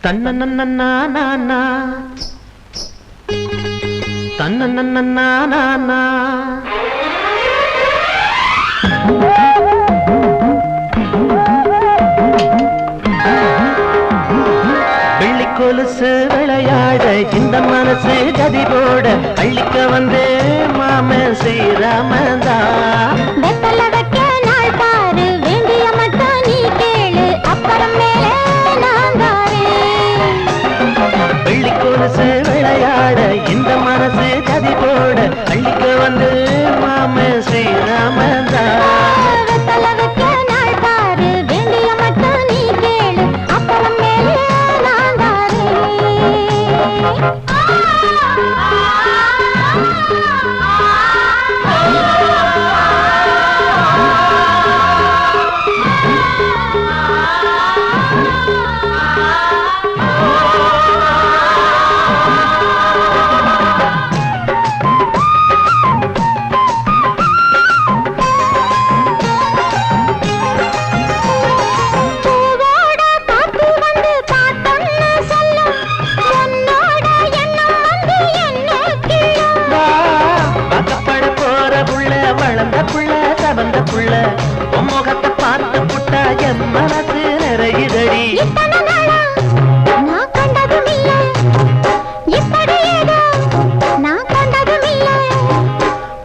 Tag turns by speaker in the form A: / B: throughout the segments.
A: தன்னன்னா தன்னன்னா வெள்ளி கொலுசு விளையாட இந்த மனசு கதி போட அள்ளிக்க வந்தே மாம ஸ்ரீராமந்தா வெள்ளி கொலுசு விளையாட இந்த மனசு கதி போட அள்ளிக்க வந்து மாம ஸ்ரீராமந்தா முகத்தை பார்த்து புட்டா என் மனசு நிறையுதடி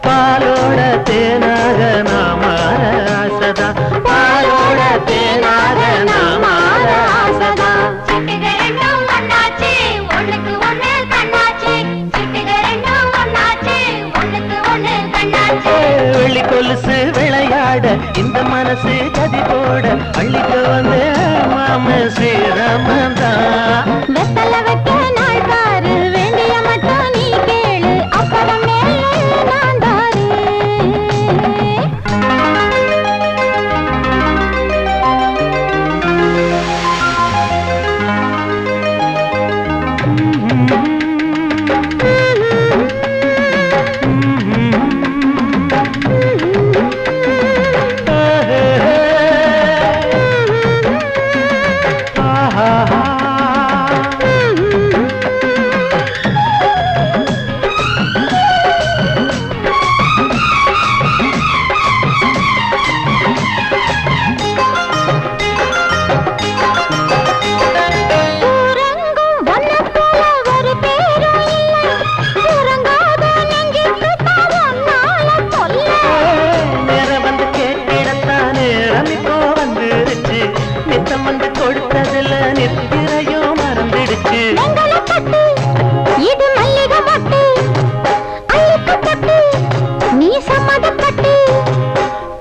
A: பாலோட தேனாக நாமார ஆசதா பாலோட தேனாக நாமார ஆசதா வெள்ளி கொலுசு விளையாட இந்த மனசு கதி போட அள்ளிக்க வந்து மாம ஸ்ரீராமந்தா வெத்தல வைக்க நாள் பாரு வேண்டிய மட்டும் நீ கேளு அப்புறமே நான் தாரு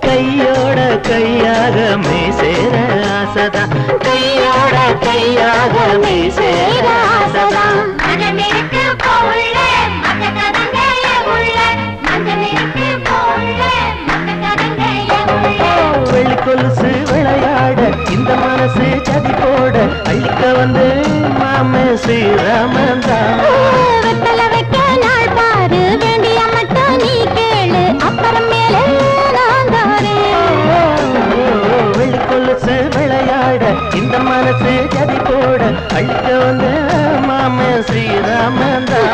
A: கையோட கையாக மேசேர ஆசதா கையோட கையாக மேசேர ஆசதா வெள்ளி கொலுசு விளையாட இந்த மனசு சதி போட அள்ளிக்க வந்து மாம ஸ்ரீராமந்தா வெத்தல வைக்க நாள் பாரு வேண்டிய மட்டும் நீ கேளு அப்புறம் மேலே நான் தாரே வெள்ளி கொலுசு விளையாட இந்த மனசு சதி போட அள்ளிக்க வந்து மாம ஸ்ரீராமந்தா